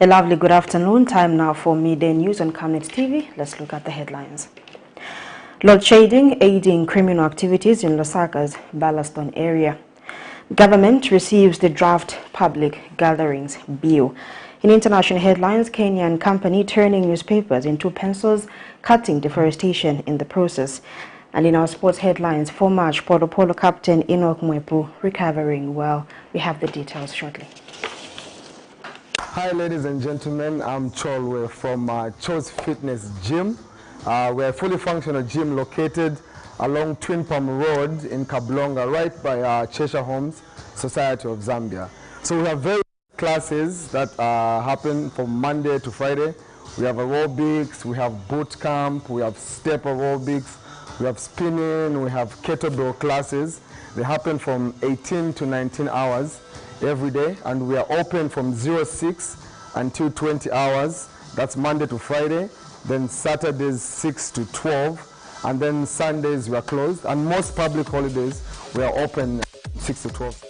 A lovely good afternoon. Time now for midday news on Camnet TV. Let's look at the headlines. Load shedding aiding criminal activities in LUSAKA'S BARLASTONE area. Government receives the draft public gatherings bill. In international headlines, Kenyan company turning newspapers into pencils, cutting deforestation in the process. And in our sports headlines, former CHIPOLOPOLO captain ENOCK MWEPU recovering well. We have the details shortly. Hi ladies and gentlemen, I'm Cholwe from Cho's Fitness Gym. We're a fully functional gym located along Twin Palm Road in Kablonga, right by Cheshire Homes Society of Zambia. So we have various classes that happen from Monday to Friday. We have aerobics, we have boot camp, we have step aerobics, we have spinning, we have kettlebell classes. They happen from 18 to 19 hours every day, and we are open from 06 until 20 hours. That's Monday to Friday. Then Saturdays 6 to 12, and then Sundays we are closed. And most public holidays we are open 6 to 12.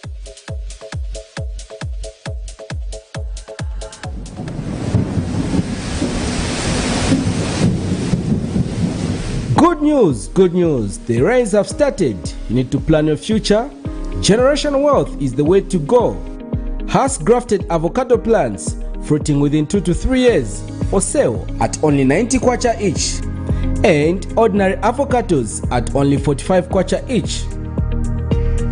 Good news, good news. The rains have started. You need to plan your future. Generational wealth is the way to go. Has grafted avocado plants fruiting within 2 to 3 years for sale at only 90 kwacha each, and ordinary avocados at only 45 kwacha each.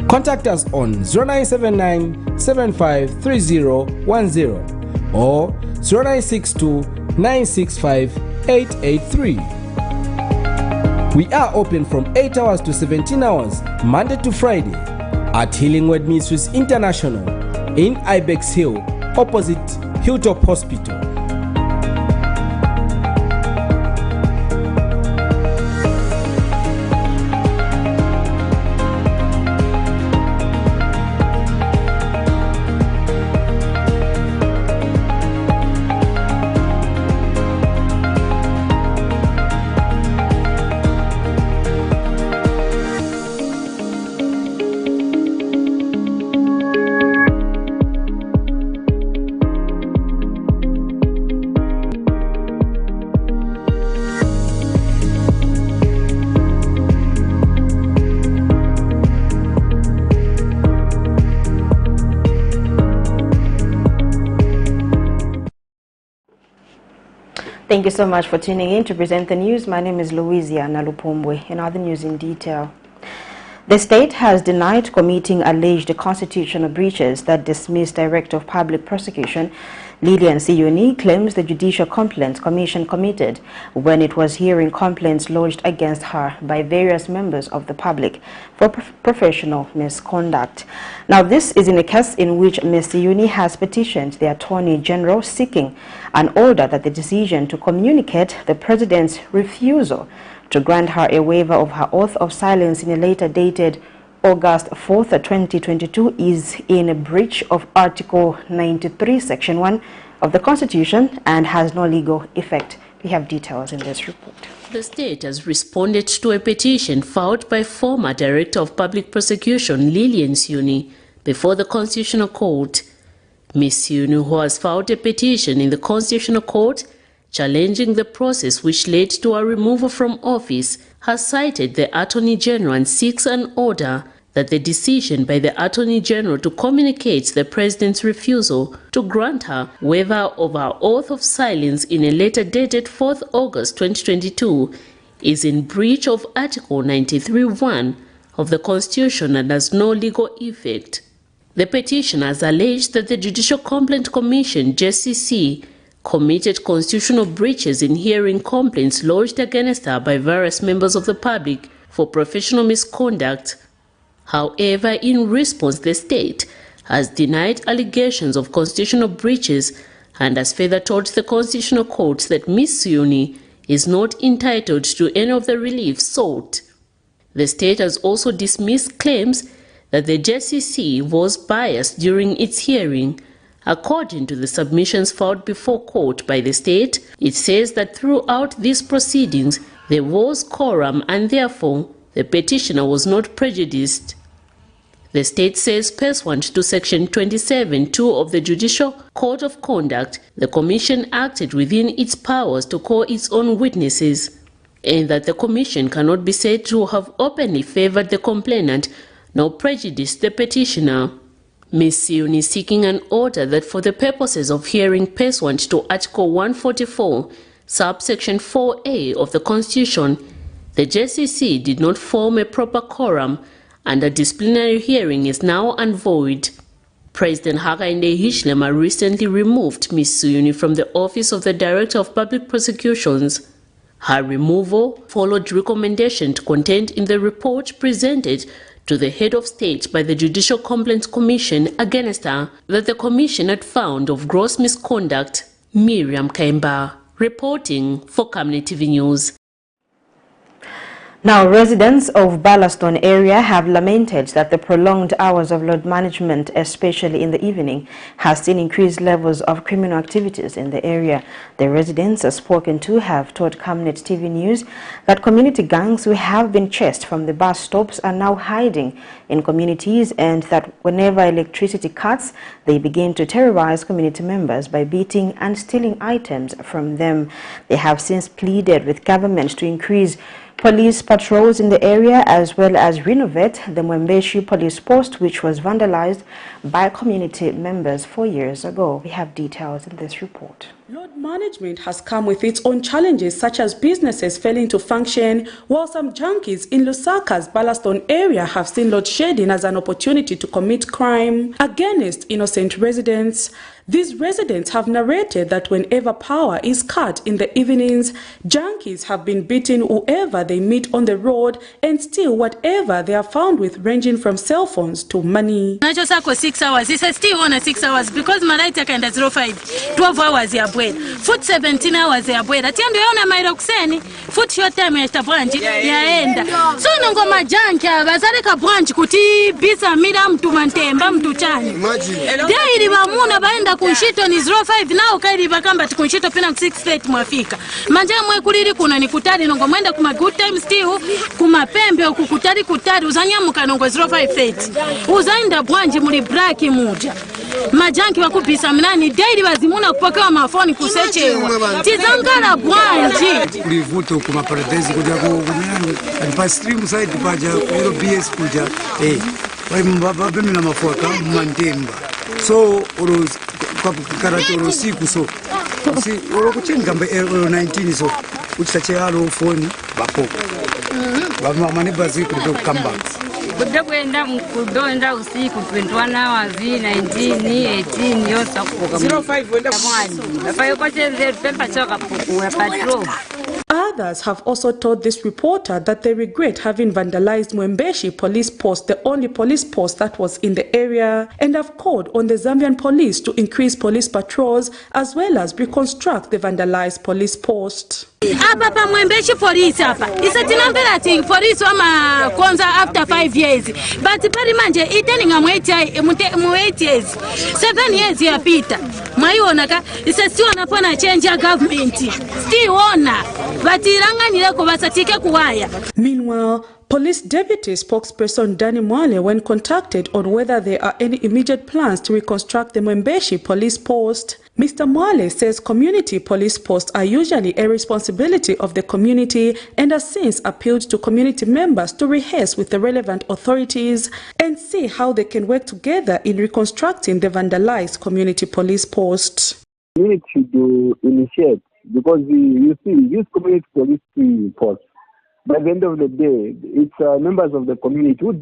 Contact us on 0979 753010 or 0962 965 883. We are open from 8 hours to 17 hours, Monday to Friday, at Healing Word Ministries International in Ibex Hill, opposite Hilltop Hospital. Thank you so much for tuning in to present the news. My name is Louisia Nalupombwe. In other news in detail, the state has denied committing alleged constitutional breaches that dismissed Director of Public Prosecution Lilian Siyuni claims the Judicial Complaints Commission committed when it was hearing complaints lodged against her by various members of the public for professional misconduct. Now, this is in a case in which Ms. Siyuni has petitioned the Attorney General seeking an order that the decision to communicate the President's refusal to grant her a waiver of her oath of silence in a letter dated August 4th, 2022 is in a breach of Article 93, Section 1 of the Constitution and has no legal effect. We have details in this report. The state has responded to a petition filed by former Director of Public Prosecution Lilian Siyuni before the Constitutional Court. Ms. Siyuni, who has filed a petition in the Constitutional Court challenging the process which led to her removal from office, has cited the Attorney General and seeks an order that the decision by the Attorney General to communicate the President's refusal to grant her waiver of her oath of silence in a letter dated 4th August 2022 is in breach of Article 93(1) of the Constitution and has no legal effect. The petition has alleged that the Judicial Complaint Commission, JCC, committed constitutional breaches in hearing complaints lodged against her by various members of the public for professional misconduct. However, in response, the state has denied allegations of constitutional breaches and has further told the Constitutional Court that Ms. Siyuni is not entitled to any of the relief sought. The state has also dismissed claims that the JCC was biased during its hearing. According to the submissions filed before court by the state, it says that throughout these proceedings there was quorum and therefore the petitioner was not prejudiced. The state says pursuant to Section 27(2) of the Judicial Code of Conduct, the Commission acted within its powers to call its own witnesses, and that the Commission cannot be said to have openly favored the complainant nor prejudiced the petitioner. Ms. Siuni is seeking an order that for the purposes of hearing pursuant to Article 144, subsection 4A of the Constitution, the JCC did not form a proper quorum and a disciplinary hearing is now unvoid. President Hakainde Hichilema recently removed Ms. Siuni from the office of the Director of Public Prosecutions. Her removal followed recommendations contained in the report presented to the head of state by the Judicial Complaints Commission against her that the commission had found of gross misconduct. Miriam Kaimba, reporting for Camnet TV News. Now, residents of BARLASTONE area have lamented that the prolonged hours of load management, especially in the evening, has seen increased levels of criminal activities in the area. The residents spoken to have told Camnet TV News that community gangs who have been chased from the bus stops are now hiding in communities, and that whenever electricity cuts, they begin to terrorize community members by beating and stealing items from them. They have since pleaded with government to increase police patrols in the area as well as renovate the MWEPU police post, which was vandalized by community members 4 years ago. We have details in this report. Load management has come with its own challenges, such as businesses failing to function, while some junkies in LUSAKA'S BARLASTONE area have seen load shedding as an opportunity to commit crime against innocent residents. These residents have narrated that whenever power is cut in the evenings, junkies have been beating whoever they meet on the road and steal whatever they are found with, ranging from cell phones to money. 6 hours. It's still on 6 hours because my light can 05, 12 hours ya bwera. Foot 17 hours ya bwera. Tiendo yaona mairo kuseni, foot short time ya branch yaenda. So nongo majanka bazaleka branch kuti bisa mida mtu mantemba mtu chani. Daily bamuna baenda kunshito ni 05 nao kairi bakamba tikunshito pina 68 mwafika. Manje mwe kuliri kuna ni kutari nongo mwenda kuma good time still kuma pembe ukukutari kutari uzanyamuka nongo 05 uzaenda branch muri braki muja. Majanki wakupisa mnani daily bazimuna kupokewa mafoni kusechewa. Tizangala branch. Ulivuto kuma paradise kuja and pass stream side paja kuyo BS kuja wai mbaba na mafuaka mandemba so oro kwa karate oro siku so si oro kuchenga mbe 19 so uchisache halo phone bapo baba mani bazi kudo kamba kuda kwenda mkudonda usiku 21 hours 19 18 yosa kukoka 05 wenda mwanji afayo kwa chenze tempa choka ya patrol. Others have also told this reporter that they regret having vandalized MWEPU police post, the only police post that was in the area, and have called on the Zambian police to increase police patrols as well as reconstruct the vandalized police post. Hapa pa MWEPU police hapa. Isa tinambela ting police wama kwanza after 5 years. But pari manje iteni nga mweti years. 7 years ya pita. Mwaiona ka isa si wanapona change government. Still ona. Meanwhile, Police Deputy Spokesperson Danny Mwale, when contacted on whether there are any immediate plans to reconstruct the MWEPU police post, Mr. Mwale says community police posts are usually a responsibility of the community and has since appealed to community members to rehearse with the relevant authorities and see how they can work together in reconstructing the vandalized community police post. Community should initiate, because you see, use community police posts. By the end of the day, it's members of the community who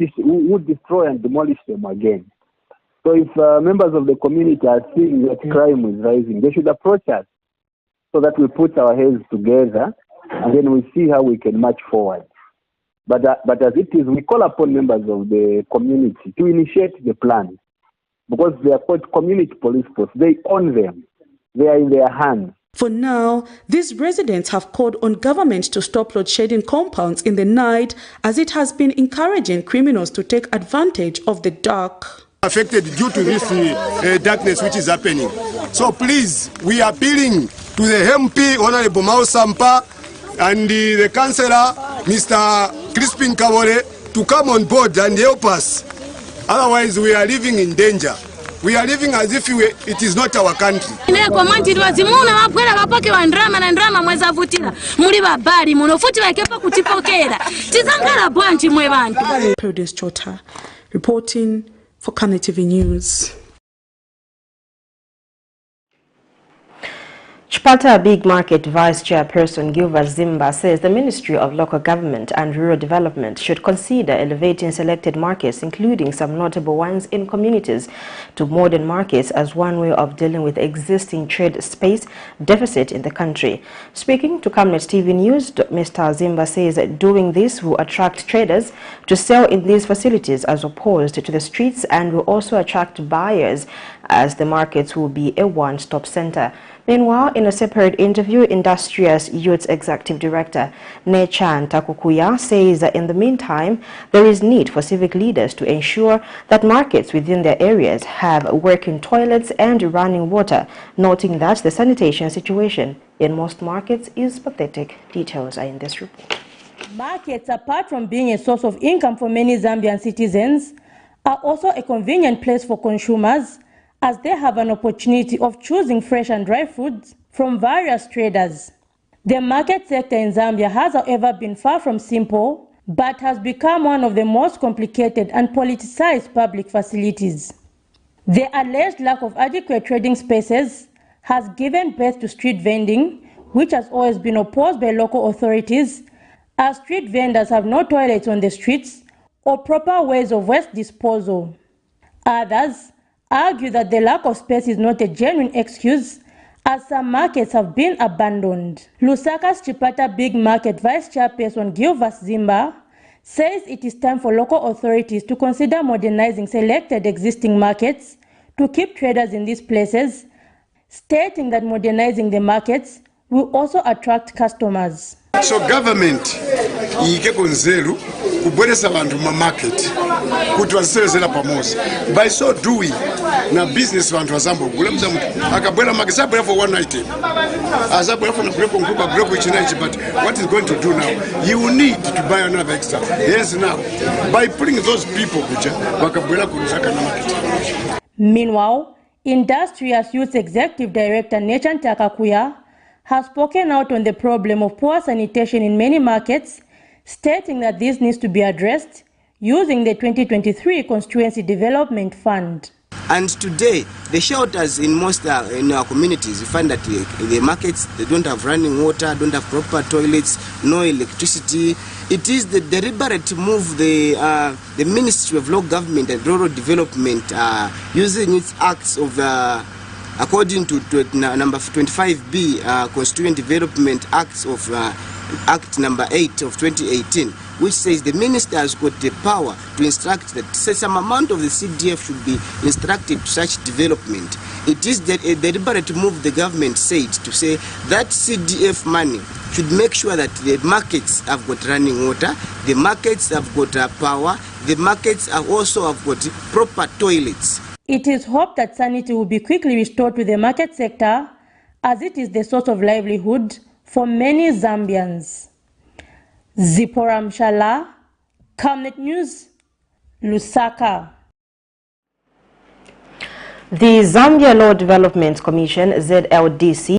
destroy and demolish them again. So if members of the community are seeing that crime is rising, they should approach us so that we put our heads together and then we see how we can march forward. But as it is, we call upon members of the community to initiate the plan, because they are called community police posts. They own them. They are in their hands. For now, these residents have called on government to stop load shedding compounds in the night, as it has been encouraging criminals to take advantage of the dark. Affected due to this darkness which is happening. So please, we are appealing to the MP, Honorable Mao Sampa, and the Councillor, Mr. Crispin Kabore, to come on board and help us Otherwise, we are living in danger. We are living as if it is not our country. Produce Chota, reporting for Camnet TV News. Chipata Big Market Vice Chairperson Gilbert Zimba says the Ministry of Local Government and Rural Development should consider elevating selected markets, including some notable ones in communities, to modern markets as one way of dealing with existing trade space deficit in the country. Speaking to Camnet TV News, Mr. Zimba says that doing this will attract traders to sell in these facilities as opposed to the streets, and will also attract buyers as the markets will be a one-stop center. Meanwhile, in a separate interview, Industrious Youth Executive Director Nechan Takukuya says that in the meantime, there is need for civic leaders to ensure that markets within their areas have working toilets and running water, noting that the sanitation situation in most markets is pathetic. Details are in this report. Markets, apart from being a source of income for many Zambian citizens, are also a convenient place for consumers, as they have an opportunity of choosing fresh and dry foods from various traders. The market sector in Zambia has, however, been far from simple, but has become one of the most complicated and politicized public facilities. The alleged lack of adequate trading spaces has given birth to street vending, which has always been opposed by local authorities, as street vendors have no toilets on the streets or proper ways of waste disposal. Others argue that the lack of space is not a genuine excuse, as some markets have been abandoned. LUSAKA'S Chipata Big Market Vice Chairperson Gilbert Zimba says it is time for local authorities to consider modernizing selected existing markets to keep traders in these places, stating that modernizing the markets will also attract customers. So government ike konzelu kubweresa vantu ma market kuti vasevenzera pamoja. By so doing, na business vantu vazambo gula mzamu akabwera market sabwera for one item. Azabwera for brepo nguba brepo chinachi, but what is going to do now? You will need to buy another extra. Yes, now by putting those people kuja wakabwera kunzaka na market. Meanwhile, Industrious Youth Executive Director Nechan Takukuya has spoken out on the problem of poor sanitation in many markets, stating that this needs to be addressed using the 2023 Constituency Development Fund. And today, the shelters in most in our communities, you find that the markets, they don't have running water, don't have proper toilets, no electricity. It is the deliberate move the Ministry of Local Government and Rural Development using its acts of according to number 25B, Constituent Development Acts of Act number 8 of 2018, which says the minister has got the power to instruct that some amount of the CDF should be instructed to such development. It is a deliberate move the government said to say that CDF money should make sure that the markets have got running water, the markets have got power, the markets have also have got proper toilets. It is hoped that sanity will be quickly restored to the market sector, as it is the source of livelihood for many Zambians. Zipporah Mshala, Camnet News, Lusaka. The Zambia Law Development Commission, ZLDC,